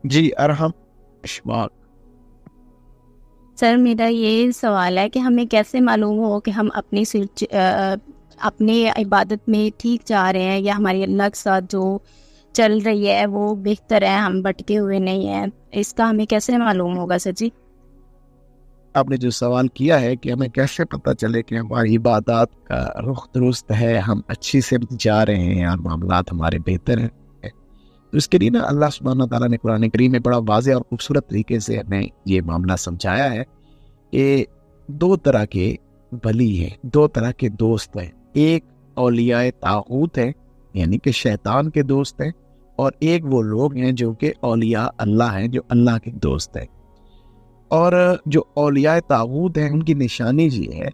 جی ارحم اشفاق. سر میرا یہ سوال ہے کہ ہمیں کیسے معلوم ہو کہ ہم اپنی عبادت میں ٹھیک جا رہے ہیں یا ہماری اللہ کے ساتھ جو چل رہی ہے وہ بہتر ہے, ہم بٹکے ہوئے نہیں ہیں, اس کا ہمیں کیسے معلوم ہوگا سر جی؟ آپ نے جو سوال کیا ہے کہ ہمیں کیسے پتہ چلے کہ ہماری عبادات کا رخ درست ہے, ہم اچھی سے جا رہے ہیں اور معاملات ہمارے بہتر ہیں, تو اس کے لیے نا اللہ سبحانہ تعالیٰ نے قرآن کریم میں بڑا واضح اور خوبصورت طریقے سے ہمیں یہ معاملہ سمجھایا ہے کہ دو طرح کے ولی ہیں, دو طرح کے دوست ہیں. ایک اولیاء طاغوت ہیں یعنی کہ شیطان کے دوست ہیں, اور ایک وہ لوگ ہیں جو کہ اولیاء اللہ ہیں, جو اللہ کے دوست ہیں. اور جو اولیاء طاغوت ہیں ان کی نشانی یہ ہے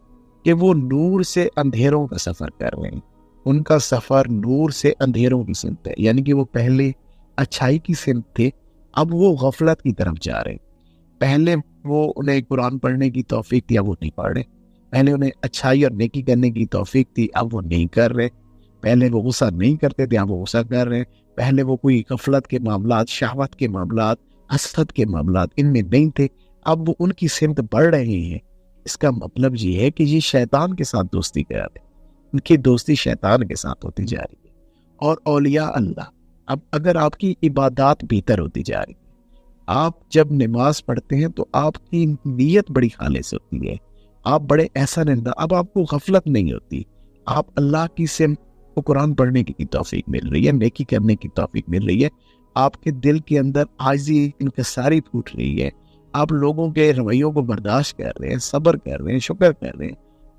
کہ وہ نور سے اندھیروں کا سفر کر رہے ہیں. ان کا سفر نور سے اندھیروں کی سمت ہے, یعنی کہ وہ پہلے اچھائی کی سمت تھے, اب وہ غفلت کی طرف جا رہے ہیں. پہلے وہ انہیں قرآن پڑھنے کی توفیق تھی, اب وہ نہیں پڑھ رہے. پہلے انہیں اچھائی اور نیکی کرنے کی توفیق تھی, اب وہ نہیں کر رہے. پہلے وہ غصہ نہیں کرتے تھے, اب وہ غصہ کر رہے ہیں. پہلے وہ کوئی غفلت کے معاملات, شہوت کے معاملات, حسد کے معاملات ان میں نہیں تھے, اب وہ ان کی سمت بڑھ رہے ہیں. اس کا مطلب یہ ہے کہ یہ شیطان کے ساتھ دوستی کر رہے ہیں, ان کی دوستی شیطان کے ساتھ ہوتی جا رہی ہے. اور اولیاء اللہ, اب اگر آپ کی عبادات بہتر ہوتی جا رہی ہے, آپ جب نماز پڑھتے ہیں تو آپ کی نیت بڑی خالص ہوتی ہے, آپ بڑے احسان انداز, اب آپ کو غفلت نہیں ہوتی, آپ اللہ کی سمت کو قرآن پڑھنے کی توفیق مل رہی ہے, نیکی کرنے کی توفیق مل رہی ہے, آپ کے دل کے اندر عاجزی انکساری پھوٹ رہی ہے, آپ لوگوں کے رویوں کو برداشت کر رہے ہیں, صبر کر رہے ہیں, شکر کر رہے ہیں.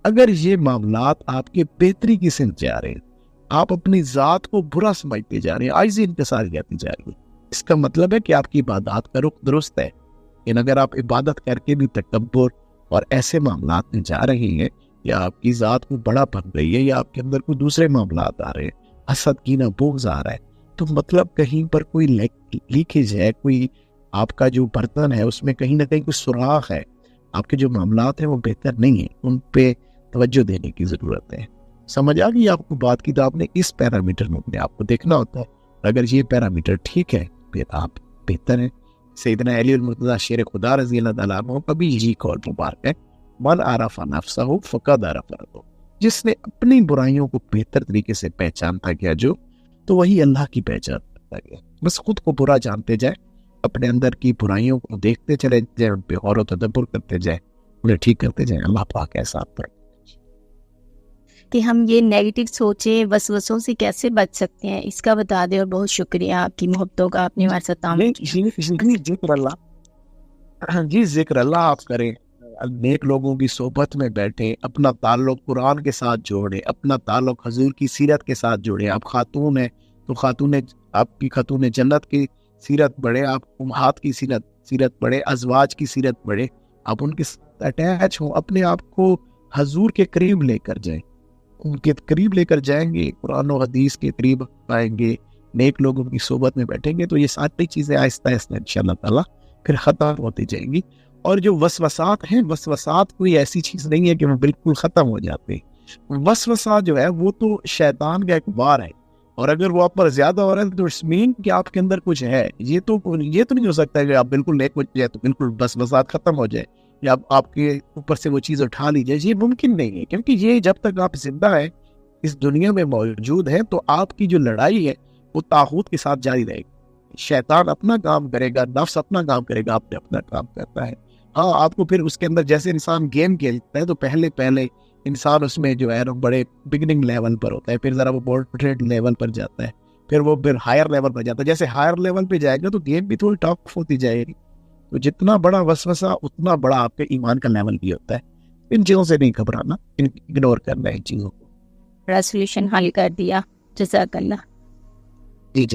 اگر یہ معاملات آپ کے بہتری کی سمت جا رہے ہیں, آپ اپنی ذات کو برا سمجھتے جا رہے ہیں, عاجزی انکساری جاتی جا رہی ہے, اس کا مطلب ہے کہ آپ کی عبادات کا رخ درست ہے. لیکن اگر آپ عبادت کر کے بھی تکبر اور ایسے معاملات میں جا رہے ہیں, یا آپ کی ذات کو بڑا بن رہی ہے, یا آپ کے اندر کوئی دوسرے معاملات آ رہے ہیں, حسد کینہ بغض آ رہا ہے, تو مطلب کہیں پر کوئی لیکیج ہے, کوئی آپ کا جو برتن ہے اس میں کہیں نہ کہیں کوئی سوراخ ہے. آپ کے جو معاملات ہیں وہ بہتر نہیں ہیں, ان پہ توجہ دینے کی ضرورت ہے. سمجھ آ گئی آپ کو بات کی؟ تو آپ نے اس پیرامیٹر میں اپنے آپ کو دیکھنا ہوتا ہے. اگر یہ پیرامیٹر ٹھیک ہے پھر آپ بہتر ہیں. سیدنا علی المرتضیٰ شیر خدا رضی اللہ تعالیٰ عنہ کا بھی یہی قول مبارک ہے, من عرف نفسہ فقد عرف ربہ, جس نے اپنی برائیوں کو بہتر طریقے سے پہچانتا گیا جو, تو وہی اللہ کی پہچان کرتا گیا. بس خود کو برا جانتے جائیں, اپنے اندر کی برائیوں کو دیکھتے چلے جائیں, ان پہ غور و تدبر کرتے جائیں, انہیں ٹھیک کرتے جائیں, اللہ پاک ایسا آپ پر. کہ ہم یہ نیگیٹو سوچیں, وسوسوں سے کیسے بچ سکتے ہیں, اس کا بتا دیں. اور بہت شکریہ آپ کی محبتوں کا, آپ نے ہمارے ساتھ تعامل کیا. ذکر اللہ, جی ذکر اللہ آپ کریں, نیک لوگوں کی صحبت میں بیٹھیں, اپنا تعلق قرآن کے ساتھ جوڑیں, اپنا تعلق حضور کی سیرت کے ساتھ جوڑیں. آپ خاتون ہیں تو آپ کی خاتون جنت کی سیرت پڑھیں, آپ امہات کی سیرت پڑھیں, ازواج کی سیرت پڑھیں, آپ ان کے ساتھ اٹیچ ہوں, اپنے آپ کو حضور کے قریب لے کر جائیں. ان کے قریب لے کر جائیں گے, قرآن و حدیث کے قریب آئیں گے, نیک لوگوں کی صحبت میں بیٹھیں گے, تو یہ ساری چیزیں آہستہ آہستہ انشاءاللہ تعالیٰ پھر ختم ہوتی جائیں گی. اور جو وسوسات ہیں, وسوسات کوئی ایسی چیز نہیں ہے کہ وہ بالکل ختم ہو جاتے ہیں. وسوسہ جو ہے وہ تو شیطان کا ایک وار ہے, اور اگر وہ آپ پر زیادہ ہو رہا ہے تو اس مین کہ آپ کے اندر کچھ ہے. یہ تو نہیں ہو سکتا کہ آپ بالکل نیک ہو جائے تو بالکل وسوسات ختم ہو جائے, یا آپ کے اوپر سے وہ چیز اٹھا لی جائے. یہ ممکن نہیں ہے, کیونکہ یہ جب تک آپ زندہ ہیں, اس دنیا میں موجود ہیں, تو آپ کی جو لڑائی ہے وہ طاغوت کے ساتھ جاری رہے گی. شیطان اپنا کام کرے گا, نفس اپنا کام کرے گا, آپ نے اپنا کام کرتا ہے. ہاں, آپ کو پھر اس کے اندر جیسے انسان گیم کھیلتا ہے تو پہلے انسان اس میں جو ہے بڑے بگننگ لیول پر ہوتا ہے, پھر ذرا وہ ماڈریٹ لیول پر جاتا ہے, پھر ہائر لیول پر جاتا ہے. جیسے ہائر لیول پہ جائے گا تو گیم بھی تھوڑی ٹف ہوتی جائے گی. تو جتنا بڑا وسوسہ اتنا بڑا آپ کے ایمان کا لیول بھی ہوتا ہے. ان چیزوں سے نہیں گھبرانا, اگنور کرنا ہے ان چیزوں کو. بڑا سولوشن حل کر دیا, جزاک اللہ. جی.